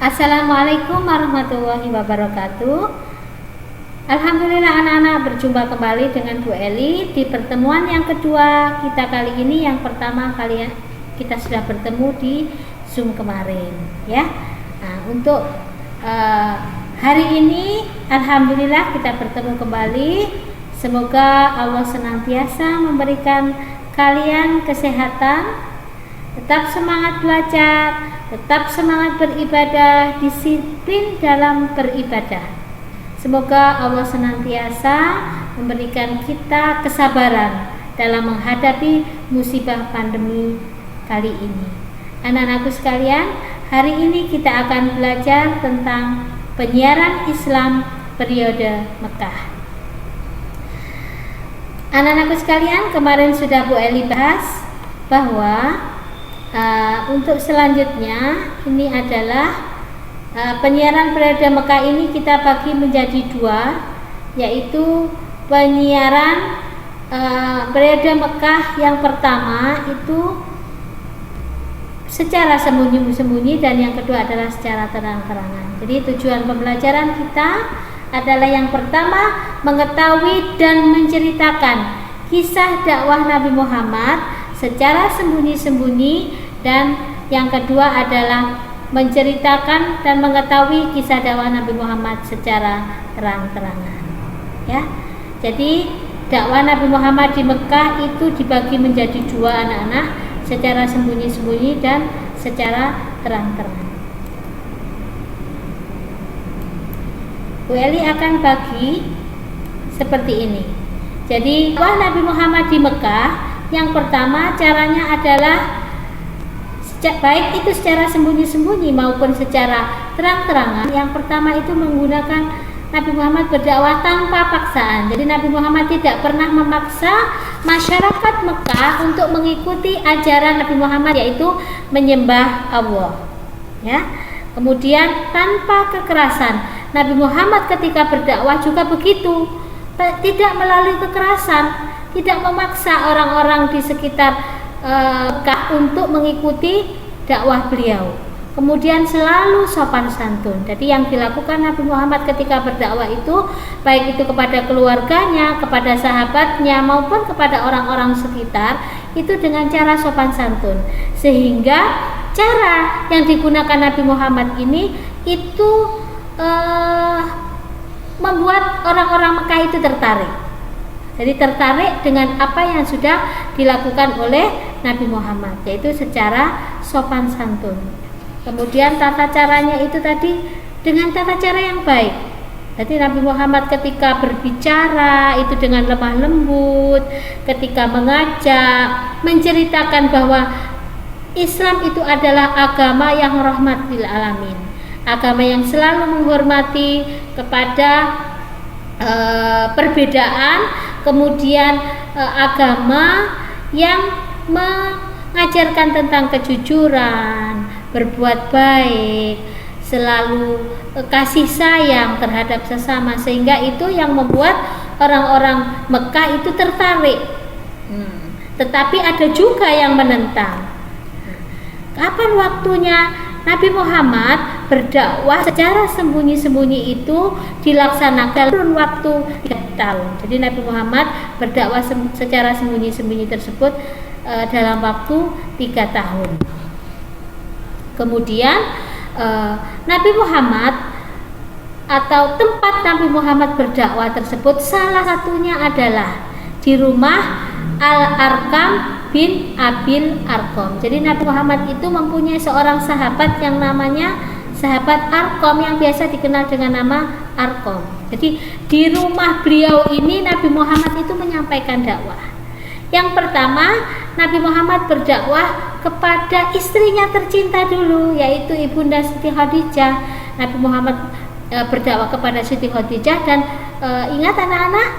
Assalamualaikum warahmatullahi wabarakatuh. Alhamdulillah anak-anak berjumpa kembali dengan Bu Eli di pertemuan yang kedua kita kali ini. Yang pertama kalian kita sudah bertemu di Zoom kemarin ya. Nah, untuk hari ini Alhamdulillah kita bertemu kembali. Semoga Allah senantiasa memberikan kalian kesehatan, tetap semangat belajar, tetap semangat beribadah, disiplin dalam beribadah. Semoga Allah senantiasa memberikan kita kesabaran dalam menghadapi musibah pandemi kali ini. Anak-anakku sekalian, hari ini kita akan belajar tentang penyiaran Islam periode Mekah. Anak-anakku sekalian, kemarin sudah Bu Eli bahas bahwa untuk selanjutnya ini adalah penyiaran periode Mekah ini kita bagi menjadi dua, yaitu penyiaran periode Mekah yang pertama itu secara sembunyi-sembunyi dan yang kedua adalah secara terang-terangan. Jadi tujuan pembelajaran kita adalah yang pertama mengetahui dan menceritakan kisah dakwah Nabi Muhammad secara sembunyi-sembunyi, dan yang kedua adalah menceritakan dan mengetahui kisah dakwah Nabi Muhammad secara terang-terangan ya. Jadi dakwah Nabi Muhammad di Mekah itu dibagi menjadi dua anak-anak, secara sembunyi-sembunyi dan secara terang-terangan. Bu Eli akan bagi seperti ini. Jadi dakwah Nabi Muhammad di Mekah yang pertama caranya adalah baik itu secara sembunyi-sembunyi maupun secara terang-terangan. Yang pertama itu menggunakan Nabi Muhammad berdakwah tanpa paksaan. Jadi Nabi Muhammad tidak pernah memaksa masyarakat Mekah untuk mengikuti ajaran Nabi Muhammad, yaitu menyembah Allah ya. Kemudian tanpa kekerasan. Nabi Muhammad ketika berdakwah juga begitu, tidak melalui kekerasan, tidak memaksa orang-orang di sekitar Mekah untuk mengikuti dakwah beliau. Kemudian selalu sopan santun. Jadi yang dilakukan Nabi Muhammad ketika berdakwah itu, baik itu kepada keluarganya, kepada sahabatnya maupun kepada orang-orang sekitar, itu dengan cara sopan santun. Sehingga cara yang digunakan Nabi Muhammad ini itu membuat orang-orang Mekah itu tertarik. Jadi tertarik dengan apa yang sudah dilakukan oleh Nabi Muhammad, yaitu secara sopan santun. Kemudian tata caranya itu tadi dengan tata cara yang baik. Jadi Nabi Muhammad ketika berbicara itu dengan lemah lembut, ketika mengajak, menceritakan bahwa Islam itu adalah agama yang rahmat lil alamin, agama yang selalu menghormati kepada perbedaan, kemudian agama yang mengajarkan tentang kejujuran, berbuat baik, selalu kasih sayang terhadap sesama, sehingga itu yang membuat orang-orang Mekah itu tertarik. Tetapi ada juga yang menentang. Kapan waktunya Nabi Muhammad berdakwah secara sembunyi-sembunyi itu dilaksanakan kurun waktu 3 tahun. Jadi Nabi Muhammad berdakwah secara sembunyi-sembunyi tersebut dalam waktu 3 tahun. Kemudian Nabi Muhammad atau tempat Nabi Muhammad berdakwah tersebut salah satunya adalah di rumah Al-Arqam bin Abil Arqam. Jadi Nabi Muhammad itu mempunyai seorang sahabat yang namanya sahabat Arqam, yang biasa dikenal dengan nama Arqam. Jadi di rumah beliau ini Nabi Muhammad itu menyampaikan dakwah. Yang pertama, Nabi Muhammad berdakwah kepada istrinya tercinta dulu, yaitu Ibunda Siti Khadijah. Nabi Muhammad berdakwah kepada Siti Khadijah, dan ingat anak-anak,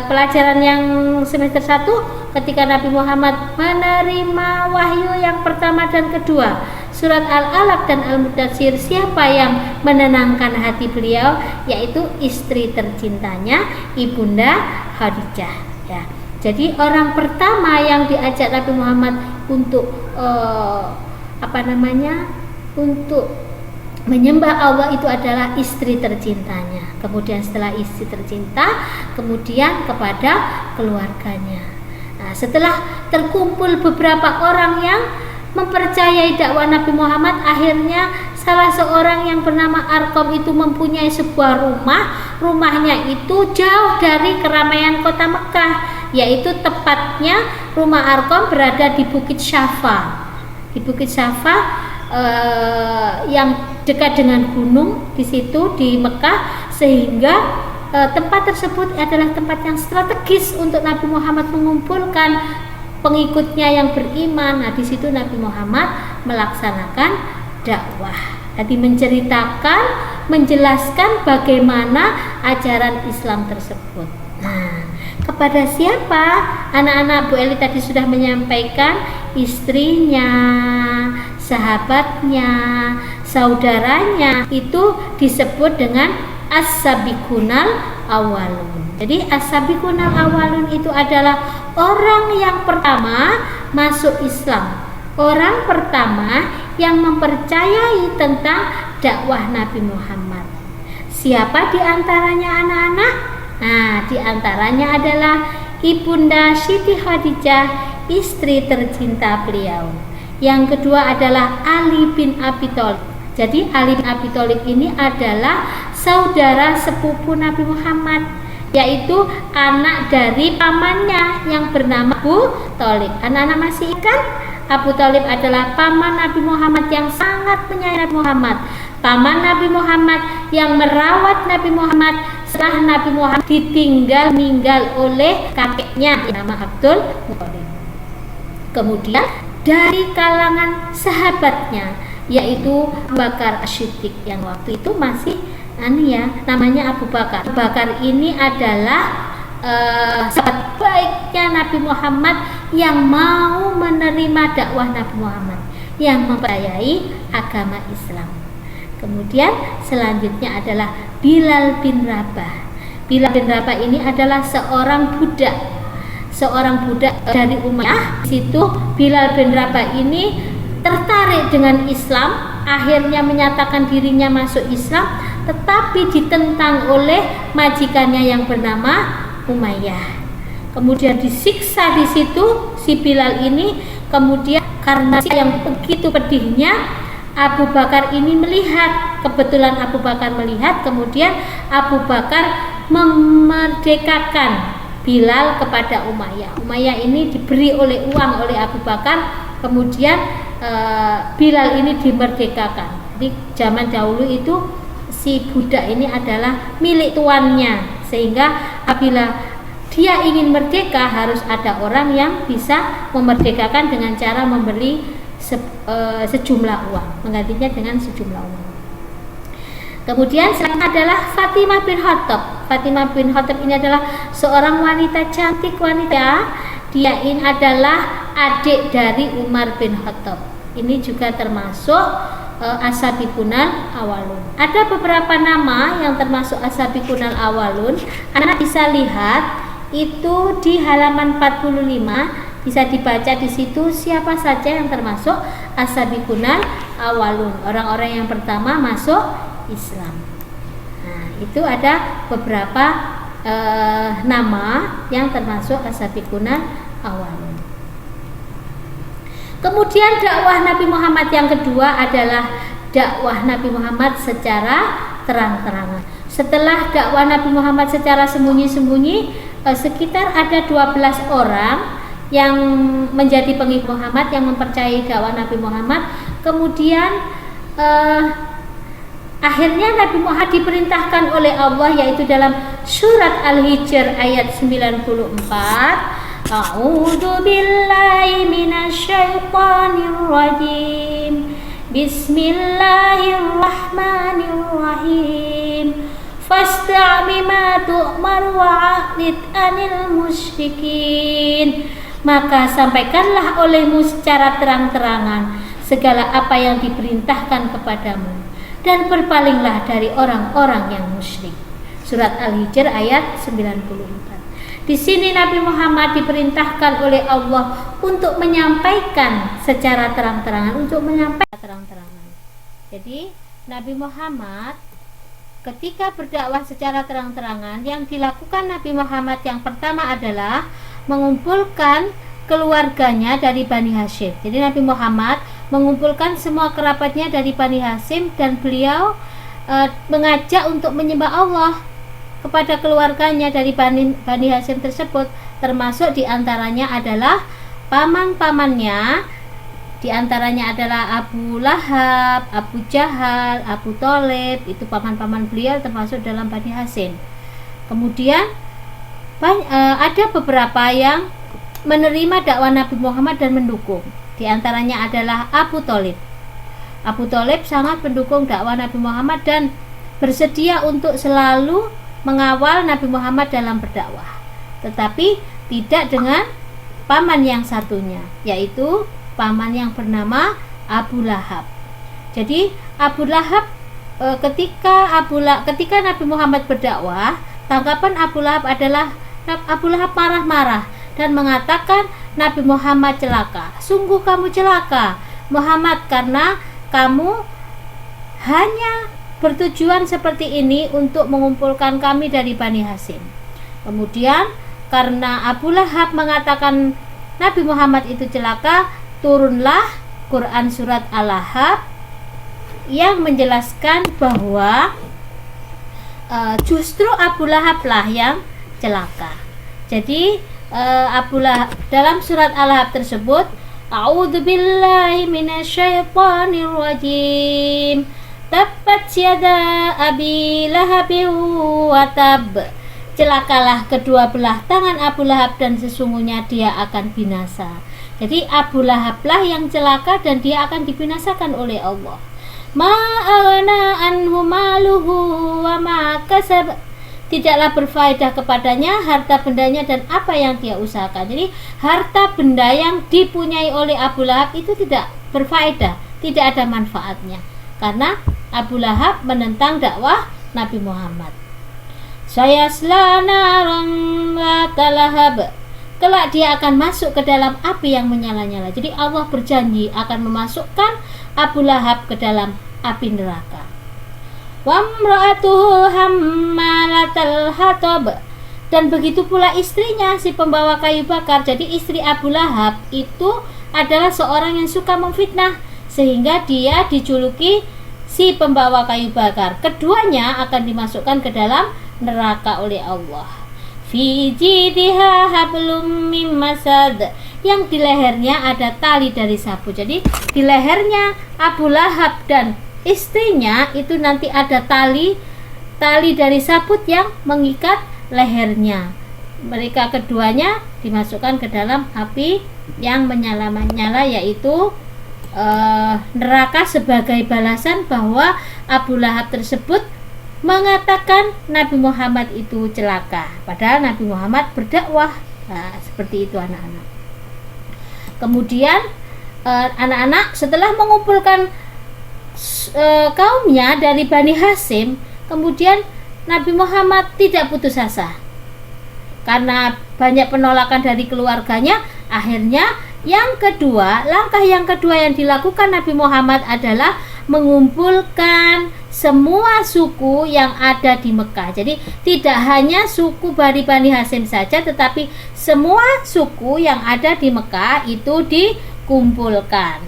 pelajaran yang semester 1 ketika Nabi Muhammad menerima wahyu yang pertama dan kedua, surat Al-Alaq dan Al-Mudaththir, siapa yang menenangkan hati beliau? Yaitu istri tercintanya Ibunda Khadijah ya. Jadi orang pertama yang diajak Nabi Muhammad untuk untuk menyembah Allah itu adalah istri tercintanya. Kemudian setelah istri tercinta, kemudian kepada keluarganya. Nah, setelah terkumpul beberapa orang yang mempercayai dakwah Nabi Muhammad, akhirnya salah seorang yang bernama Arqam itu mempunyai sebuah rumah. Rumahnya itu jauh dari keramaian kota Mekah, yaitu tepatnya rumah Arqam berada di Bukit Syafa. Di Bukit Syafa yang dekat dengan gunung di situ di Mekah, sehingga tempat tersebut adalah tempat yang strategis untuk Nabi Muhammad mengumpulkan pengikutnya yang beriman. Nah, di situ Nabi Muhammad melaksanakan dakwah. Jadi menceritakan, menjelaskan bagaimana ajaran Islam tersebut. Nah, kepada siapa? Anak-anak Bu Eli tadi sudah menyampaikan, istrinya, sahabatnya, saudaranya, itu disebut dengan as-sabiqunal awalun. Jadi as-sabiqunal awalun itu adalah orang yang pertama masuk Islam, orang pertama yang mempercayai tentang dakwah Nabi Muhammad. Siapa di antaranya anak-anak? Nah, di antaranya adalah Ibunda Siti Khadijah, istri tercinta beliau. Yang kedua adalah Ali bin Abi Thalib. Jadi Ali bin Abi Thalib ini adalah saudara sepupu Nabi Muhammad, yaitu anak dari pamannya yang bernama Abu Thalib. Anak-anak masih ingat? Abu Thalib adalah paman Nabi Muhammad yang sangat menyayangi Nabi Muhammad. Paman Nabi Muhammad yang merawat Nabi Muhammad setelah Nabi Muhammad meninggal oleh kakeknya yang nama Abdul Muthalib. Kemudian dari kalangan sahabatnya, yaitu Abu Bakar As-Siddiq yang waktu itu masih namanya Abu Bakar. Abu Bakar ini adalah sahabat baiknya Nabi Muhammad yang mau menerima dakwah Nabi Muhammad, yang mempercayai agama Islam. Kemudian selanjutnya adalah Bilal bin Rabah. Bilal bin Rabah ini adalah seorang budak dari Umayyah. Di situ Bilal bin Rabah ini tertarik dengan Islam, akhirnya menyatakan dirinya masuk Islam, tetapi ditentang oleh majikannya yang bernama Umayyah. Kemudian disiksa di situ si Bilal ini. Kemudian karena yang begitu pedihnya, Abu Bakar ini melihat, kebetulan Abu Bakar melihat, kemudian Abu Bakar memerdekakan Bilal kepada Umayyah. Umayyah ini diberi uang oleh Abu Bakar, kemudian Bilal ini dimerdekakan. Jadi zaman dahulu itu si budak ini adalah milik tuannya, sehingga apabila dia ingin merdeka harus ada orang yang bisa memerdekakan dengan cara memberi sejumlah uang, menggantinya dengan sejumlah uang. Kemudian selanjutnya adalah Fatimah bin Khattab. Fatimah bin Khattab ini adalah seorang wanita cantik, dia ini adalah adik dari Umar bin Khattab. Ini juga termasuk as-sabiqunal awalun. Ada beberapa nama yang termasuk as-sabiqunal awalun. Anak bisa lihat itu di halaman 45. Bisa dibaca di situ siapa saja yang termasuk as-sabiqunal awalun, orang-orang yang pertama masuk Islam. Nah, itu ada beberapa nama yang termasuk as-sabiqunal awalun. Kemudian dakwah Nabi Muhammad yang kedua adalah dakwah Nabi Muhammad secara terang-terangan. Setelah dakwah Nabi Muhammad secara sembunyi-sembunyi, sekitar ada 12 orang yang menjadi pengikut Muhammad, yang mempercayai dakwah Nabi Muhammad. Kemudian akhirnya Nabi Muhammad diperintahkan oleh Allah, yaitu dalam surat Al-Hijr ayat 94, A'udzu billahi minasyaitonir rajim. Bismillahirrahmanirrahim. Fasta' bima tu'mar wa'rid 'anil musyrikin. Maka sampaikanlah olehmu secara terang-terangan segala apa yang diperintahkan kepadamu, dan berpalinglah dari orang-orang yang musyrik. Surat Al-Hijr ayat 94. Di sini Nabi Muhammad diperintahkan oleh Allah untuk menyampaikan secara terang-terangan, Jadi Nabi Muhammad ketika berdakwah secara terang-terangan, yang dilakukan Nabi Muhammad yang pertama adalah mengumpulkan keluarganya dari Bani Hashim. Jadi Nabi Muhammad mengumpulkan semua kerabatnya dari Bani Hashim, dan beliau mengajak untuk menyembah Allah kepada keluarganya dari Bani Hashim tersebut, termasuk diantaranya adalah paman-pamannya. Diantaranya adalah Abu Lahab, Abu Jahal, Abu Thalib, itu paman-paman beliau termasuk dalam Bani Hashim. Kemudian ada beberapa yang menerima dakwah Nabi Muhammad dan mendukung. Diantaranya adalah Abu Thalib. Abu Thalib sangat mendukung dakwah Nabi Muhammad dan bersedia untuk selalu mengawal Nabi Muhammad dalam berdakwah. Tetapi tidak dengan paman yang satunya, yaitu paman yang bernama Abu Lahab. Jadi Abu Lahab ketika Nabi Muhammad berdakwah, tanggapan Abu Lahab adalah Abu Lahab marah-marah dan mengatakan Nabi Muhammad celaka. Sungguh kamu celaka Muhammad, karena kamu hanya bertujuan seperti ini untuk mengumpulkan kami dari Bani Hashim. Kemudian karena Abu Lahab mengatakan Nabi Muhammad itu celaka, turunlah Quran surat Al-Ahzab yang menjelaskan bahwa justru Abu Lahab lah yang celaka. Jadi Abu Lahab dalam surat Al-Ahzab tersebut, A'udzubillahi minasyaitonir rajim. Tabbat yada Abi Lahabin wa tab. Celakalah kedua belah tangan Abu Lahab dan sesungguhnya dia akan binasa. Jadi Abu Lahab lah yang celaka dan dia akan dibinasakan oleh Allah. Ma'ana anhu maluhu wa ma kasab. Tidaklah berfaedah kepadanya harta bendanya dan apa yang dia usahakan. Jadi harta benda yang dipunyai oleh Abu Lahab itu tidak berfaedah, tidak ada manfaatnya, karena Abu Lahab menentang dakwah Nabi Muhammad. Sayasla naran dzata lahab. Kelak dia akan masuk ke dalam api yang menyala-nyala. Jadi Allah berjanji akan memasukkan Abu Lahab ke dalam api neraka. Wa imra'atuhu hammalatal hatab. Dan begitu pula istrinya, si pembawa kayu bakar. Jadi istri Abu Lahab itu adalah seorang yang suka memfitnah, sehingga dia dijuluki si pembawa kayu bakar. Keduanya akan dimasukkan ke dalam neraka oleh Allah. Fi jidha hablum mim masad. Yang di lehernya ada tali dari sapu. Jadi di lehernya Abu Lahab dan istrinya itu nanti ada tali dari sabut yang mengikat lehernya. Mereka keduanya dimasukkan ke dalam api yang menyala-nyala, yaitu neraka, sebagai balasan bahwa Abu Lahab tersebut mengatakan Nabi Muhammad itu celaka, padahal Nabi Muhammad berdakwah. Nah, seperti itu anak-anak. Kemudian anak-anak setelah mengumpulkan kaumnya dari Bani Hashim, kemudian Nabi Muhammad tidak putus asa karena banyak penolakan dari keluarganya. Akhirnya langkah yang kedua yang dilakukan Nabi Muhammad adalah mengumpulkan semua suku yang ada di Mekah. Jadi tidak hanya suku dari Bani Hashim saja, tetapi semua suku yang ada di Mekah itu dikumpulkan.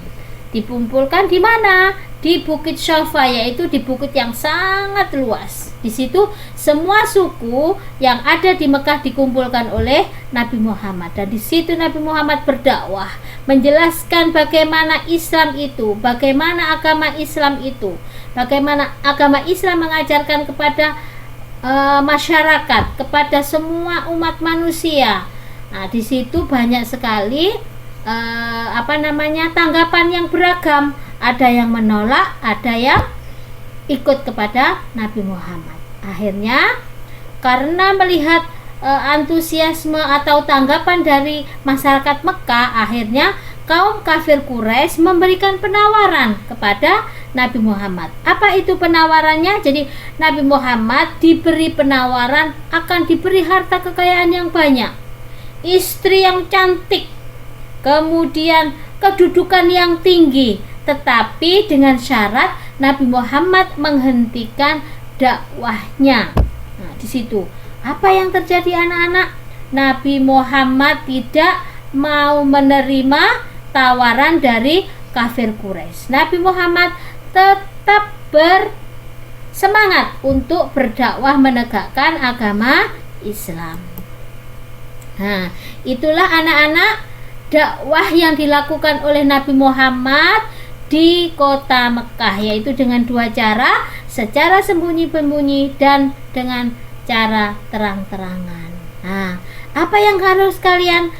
Dikumpulkan di mana? Di Bukit Syafa, yaitu di bukit yang sangat luas. Di situ semua suku yang ada di Mekah dikumpulkan oleh Nabi Muhammad, dan di situ Nabi Muhammad berdakwah, menjelaskan bagaimana Islam itu, bagaimana agama Islam itu, bagaimana agama Islam mengajarkan kepada masyarakat, kepada semua umat manusia. Nah, di situ banyak sekali tanggapan yang beragam. Ada yang menolak, ada yang ikut kepada Nabi Muhammad. Akhirnya karena melihat antusiasme atau tanggapan dari masyarakat Mekah, akhirnya kaum kafir Quraisy memberikan penawaran kepada Nabi Muhammad. Apa itu penawarannya? Jadi Nabi Muhammad diberi penawaran akan diberi harta kekayaan yang banyak, istri yang cantik, kemudian kedudukan yang tinggi, tetapi dengan syarat Nabi Muhammad menghentikan dakwahnya. Nah, di situ apa yang terjadi anak-anak? Nabi Muhammad tidak mau menerima tawaran dari kafir Quraisy. Nabi Muhammad tetap bersemangat untuk berdakwah menegakkan agama Islam. Nah, itulah anak-anak dakwah yang dilakukan oleh Nabi Muhammad di kota Mekah, yaitu dengan dua cara, secara sembunyi-sembunyi dan dengan cara terang-terangan. Nah, apa yang harus kalian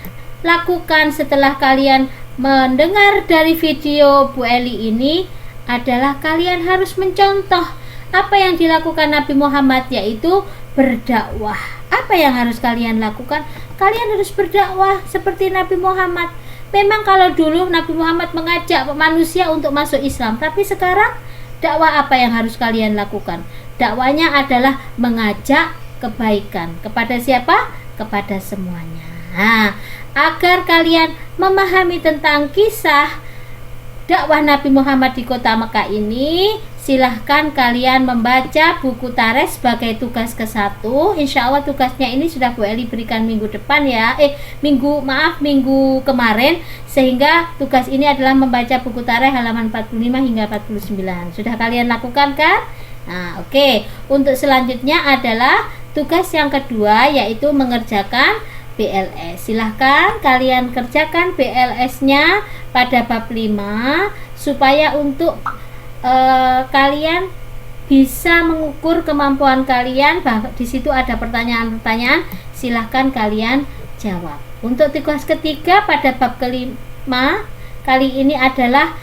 lakukan setelah kalian mendengar dari video Bu Eli ini adalah kalian harus mencontoh apa yang dilakukan Nabi Muhammad, yaitu berdakwah. Apa yang harus kalian lakukan? Kalian harus berdakwah seperti Nabi Muhammad. Memang kalau dulu Nabi Muhammad mengajak manusia untuk masuk Islam, tapi sekarang dakwah apa yang harus kalian lakukan? Dakwanya adalah mengajak kebaikan. Kepada siapa? Kepada semuanya. Nah, agar kalian memahami tentang kisah dakwah Nabi Muhammad di kota Mekah ini, silahkan kalian membaca buku Tarikh sebagai tugas ke-1. Insya Allah tugasnya ini sudah Bu Eli berikan minggu depan ya. Minggu kemarin. Sehingga tugas ini adalah membaca buku Tarikh halaman 45 hingga 49. Sudah kalian lakukan kan? Nah, oke. Untuk selanjutnya adalah tugas yang kedua, yaitu mengerjakan BLS. Silahkan kalian kerjakan BLS-nya pada bab 5 supaya untuk kalian bisa mengukur kemampuan kalian. Di situ ada pertanyaan-pertanyaan, silahkan kalian jawab. Untuk tugas ketiga pada bab kelima kali ini adalah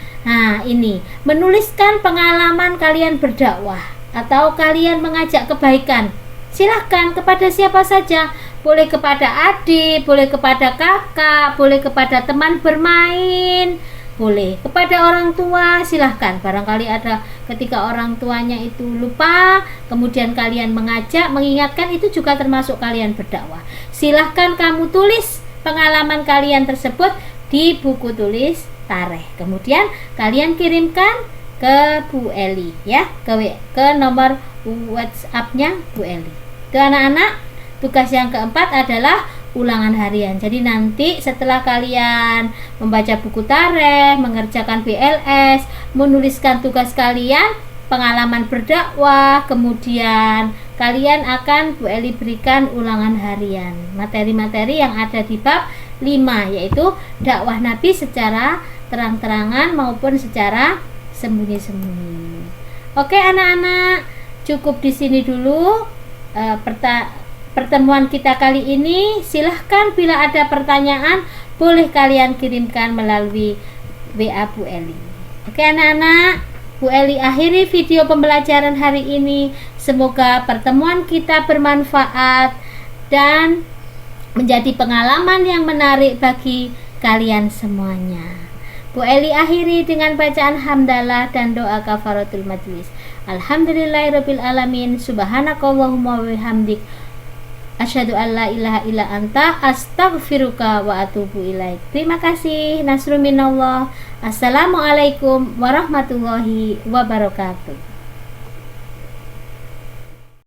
menuliskan pengalaman kalian berdakwah atau kalian mengajak kebaikan. Silahkan kepada siapa saja, boleh kepada adik, boleh kepada kakak, boleh kepada teman bermain, boleh kepada orang tua. Silahkan, barangkali ada ketika orang tuanya itu lupa, kemudian kalian mengajak, mengingatkan, itu juga termasuk kalian berdakwah. Silahkan kamu tulis pengalaman kalian tersebut di buku tulis Tarikh, kemudian kalian kirimkan ke Bu Eli ya, ke nomor WhatsApp-nya Bu Eli. Itu anak-anak, tugas yang keempat adalah ulangan harian. Jadi nanti setelah kalian membaca buku Tarikh, mengerjakan BLS, menuliskan tugas kalian, pengalaman berdakwah, kemudian kalian akan Bu Eli berikan ulangan harian materi-materi yang ada di bab 5, yaitu dakwah Nabi secara terang-terangan maupun secara sembunyi-sembunyi. Oke anak-anak, cukup di sini dulu pertemuan kita kali ini. Silahkan bila ada pertanyaan boleh kalian kirimkan melalui WA Bu Eli. Oke anak-anak, Bu Eli akhiri video pembelajaran hari ini. Semoga pertemuan kita bermanfaat dan menjadi pengalaman yang menarik bagi kalian semuanya. Bu Eli akhiri dengan bacaan hamdalah dan doa kafaratul majlis. Alhamdulillahirabbil alamin, subhanakallahumma wa bihamdik, asyhadu an la ilaha illa anta, astaghfiruka wa atubu ilaik. Terima kasih. Nasrul minallah. Assalamualaikum warahmatullahi wabarakatuh.